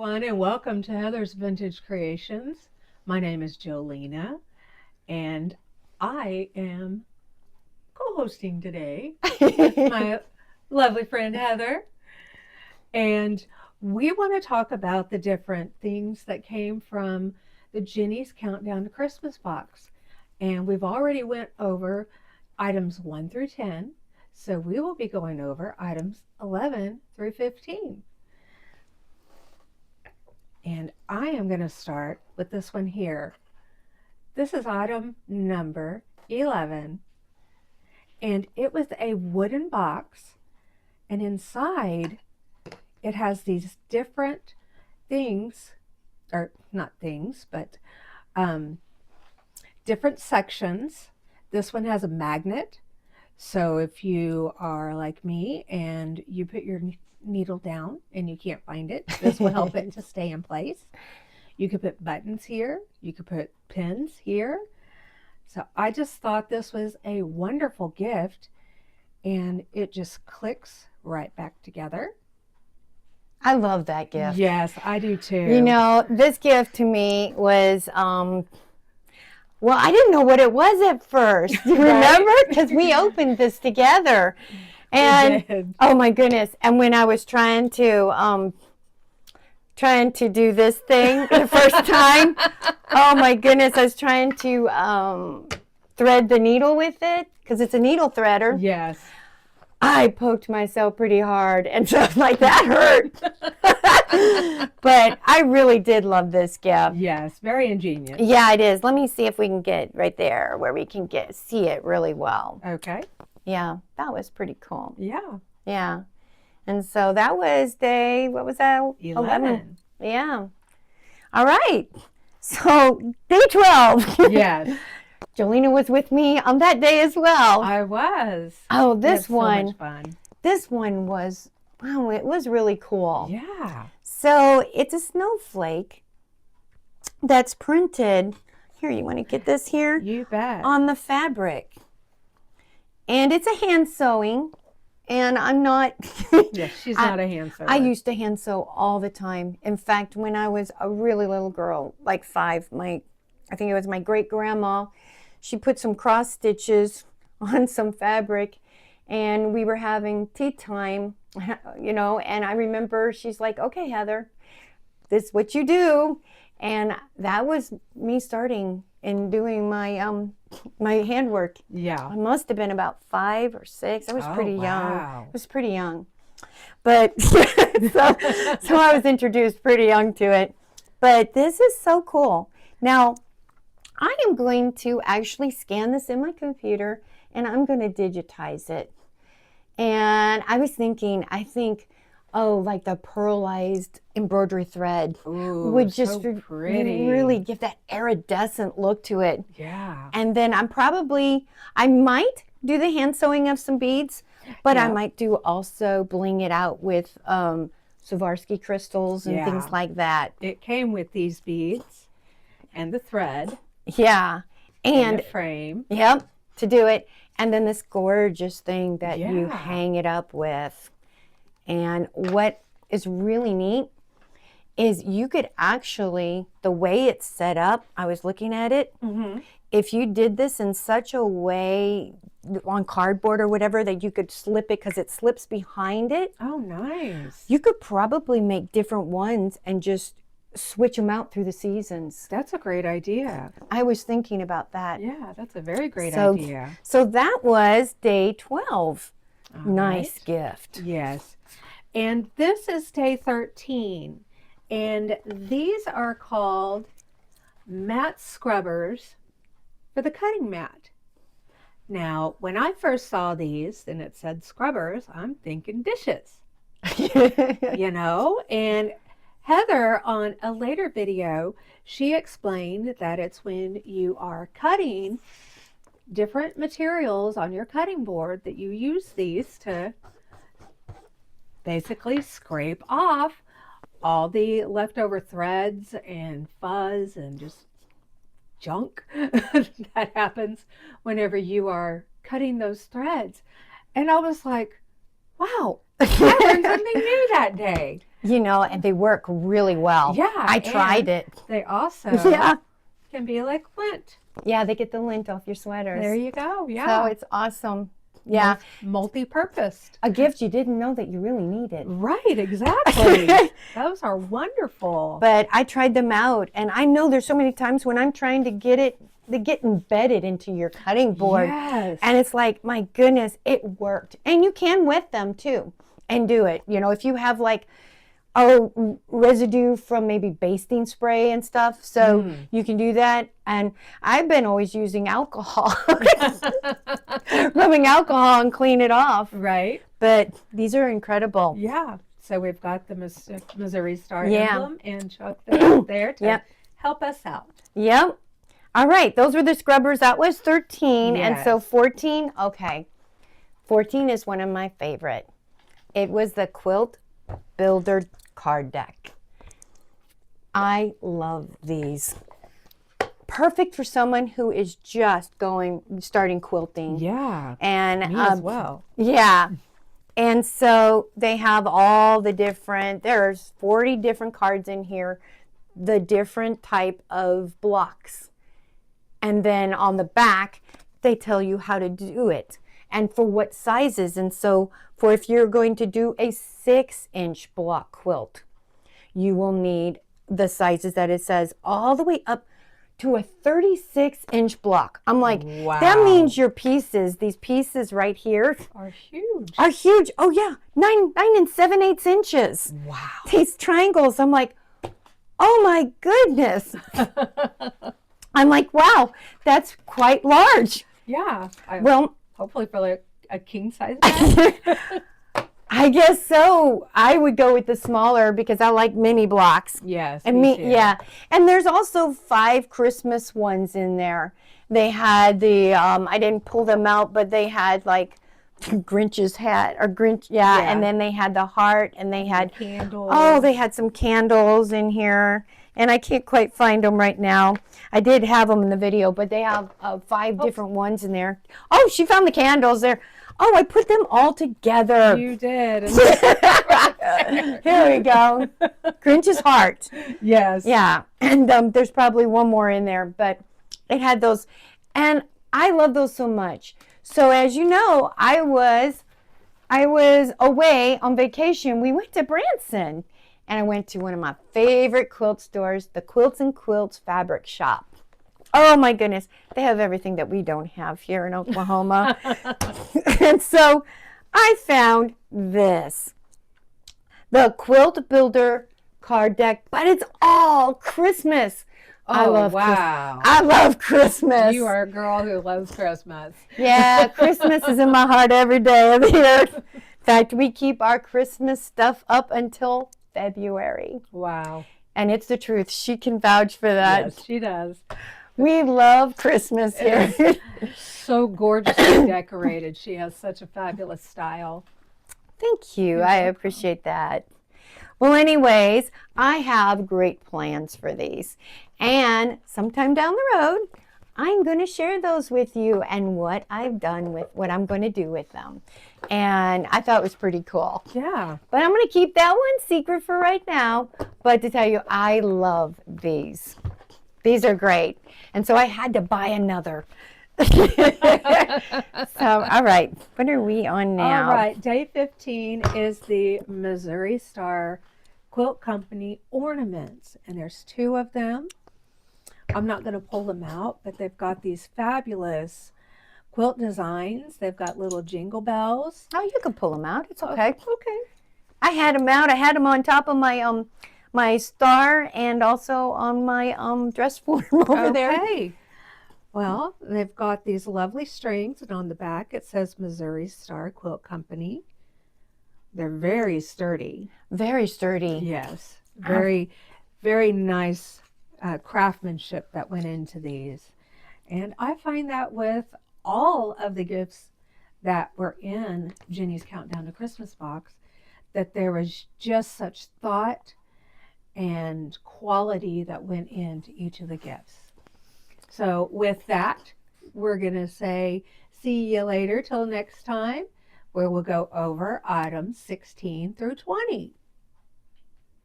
everyone, and welcome to Heather's Vintage Creations. My name is Jolena, and I am co hosting today with my lovely friend Heather. And we want to talk about the different things that came from the Jenny's Countdown to Christmas box. And we've already went over items 1 through 10, so we will be going over items 11 through 15. And I am going to start with this one here. This is item number 11. And it was a wooden box. And inside, it has these different things, or not things, but different sections. This one has a magnet. So if you are like me and you put your needle down and you can't find it, this will help it to stay in place. You could put buttons here. You could put pins here. So I just thought this was a wonderful gift, and it just clicks right back together. I love that gift. Yes, I do too. You know, this gift to me was, well, I didn't know what it was at first. You remember? Because we opened this together. And oh my goodness. And when I was trying to do this thing the first time, oh my goodness, I was trying to thread the needle with it because it's a needle threader. Yes. I poked myself pretty hard, and so like that hurt. But I really did love this gift. Yes, very ingenious. Yeah, it is. Let me see if we can get right there where we can see it really well. Okay. Yeah, that was pretty cool. Yeah. Yeah. And so that was day, what was that? 11. Yeah. All right. So day 12. Yes. Jolena was with me on that day as well. I was. Oh, this one. So much fun. This one was, wow, it was really cool. Yeah. So it's a snowflake that's printed. Here, you want to get this here? You bet. On the fabric. And it's a hand sewing. And I'm not. Yes, she's not a hand sewer. I used to hand sew all the time. In fact, when I was a really little girl, like 5, I think it was my great grandma, she put some cross stitches on some fabric, and we were having tea time, you know, and I remember she's like, okay, Heather, this is what you do. And that was me starting and doing my my handwork. Yeah. I must have been about 5 or 6. I was pretty young. Wow. I was pretty young. But so I was introduced pretty young to it. But this is so cool. Now, I am going to actually scan this in my computer, and I'm going to digitize it. And I was thinking, like the pearlized embroidery thread would just so pretty. really give that iridescent look to it. Yeah. And then I might do the hand sewing of some beads, but I might do also bling it out with Swarovski crystals and things like that. It came with these beads and the thread. Yeah. And the frame. Yep, to do it. And then this gorgeous thing that you hang it up with. And what is really neat is you could actually, the way it's set up, I was looking at it, if you did this in such a way on cardboard or whatever that you could slip it because it slips behind it. Oh, nice. You could probably make different ones and just switch them out through the seasons. That's a great idea. I was thinking about that. Yeah, that's a very great idea. So that was day 12. All nice right. gift. Yes. And this is day 13. And these are called mat scrubbers for the cutting mat. Now, when I first saw these and it said scrubbers, I'm thinking dishes. You know, and Heather, on a later video, she explained that it's when you are cutting different materials on your cutting board that you use these to basically scrape off all the leftover threads and fuzz and just junk that happens whenever you are cutting those threads. And I was like, wow, I learned something new that day. and they work really well. Yeah, I tried it. They also Yeah. can be like lint. Yeah, they get the lint off your sweaters. There you go. Yeah. So it's awesome. Yeah. Multi-purposed. A gift you didn't know that you really needed. Right, exactly. Those are wonderful. But I tried them out, and I know there's so many times when I'm trying to get it, they get embedded into your cutting board. Yes. And it's like, my goodness, it worked. And you can wet them too and do it. If you have like residue from maybe basting spray and stuff, so you can do that. And I've been always using alcohol, rubbing alcohol and clean it off. Right. But these are incredible. Yeah. So we've got the Missouri Star Yeah. emblem and Chuck there to help us out. Yep. All right. Those were the scrubbers. That was 13. Yes. And so 14. Okay. 14 is one of my favorite. It was the Quilt Builder card deck. I love these. Perfect for someone who is just starting quilting. Yeah. And Me as well. Yeah. And so they have all the different, there's 40 different cards in here, the different type of blocks. And then on the back, they tell you how to do it and for what sizes. And so for if you're going to do a 6-inch block quilt, you will need the sizes that it says all the way up to a 36-inch block. I'm like, wow. That means your pieces, these pieces right here, Are huge. are huge. Oh yeah, 9 7/8 inches. Wow. These triangles, I'm like, oh my goodness. I'm like, wow, that's quite large. Yeah. Well, hopefully for like a king size bag. I guess so. I would go with the smaller because I like mini blocks. Yes. And me too. yeah. And there's also 5 Christmas ones in there. They had the I didn't pull them out, but they had like Grinch's hat or Grinch, yeah. And then they had the heart, and they had candles. Oh, they had some candles in here, and I can't quite find them right now. I did have them in the video, but they have 5 different ones in there. Oh, she found the candles there. Oh, I put them all together. You did. Here we go. Grinch's heart. Yes. Yeah, and there's probably one more in there, but it had those, and I love those so much. So as you know, I was away on vacation. We went to Branson, and I went to one of my favorite quilt stores, the Quilts and Quilts Fabric Shop. Oh my goodness, they have everything that we don't have here in Oklahoma. And so I found this, the Quilt Builder card deck, but it's all Christmas. Oh, wow. I love Christmas. You are a girl who loves Christmas. Yeah, Christmas is in my heart every day of the year. In fact, we keep our Christmas stuff up until February. Wow. And it's the truth. She can vouch for that. Yes, she does. We love Christmas here. So gorgeously decorated. She has such a fabulous style. Thank you. I appreciate that. Well, anyways, I have great plans for these. And sometime down the road, I'm going to share those with you and what I've done with what I'm going to do with them. And I thought it was pretty cool. Yeah. But I'm going to keep that one secret for right now. But to tell you, I love these. These are great. And so I had to buy another. So, all right. What are we on now? All right. Day 15 is the Missouri Star Quilt Company ornaments. And there's 2 of them. I'm not going to pull them out, but they've got these fabulous quilt designs. They've got little jingle bells. Oh, you can pull them out. It's okay. Okay. I had them out. I had them on top of my my star and also on my dress form over there. Okay. Well, they've got these lovely strings, and on the back it says Missouri Star Quilt Company. They're very sturdy. Very sturdy. Yes. Very, very nice craftsmanship that went into these. And I find that with all of the gifts that were in Jenny's Countdown to Christmas box, that there was just such thought and quality that went into each of the gifts. So with that, we're going to say see you later till next time, where we'll go over items 16 through 20.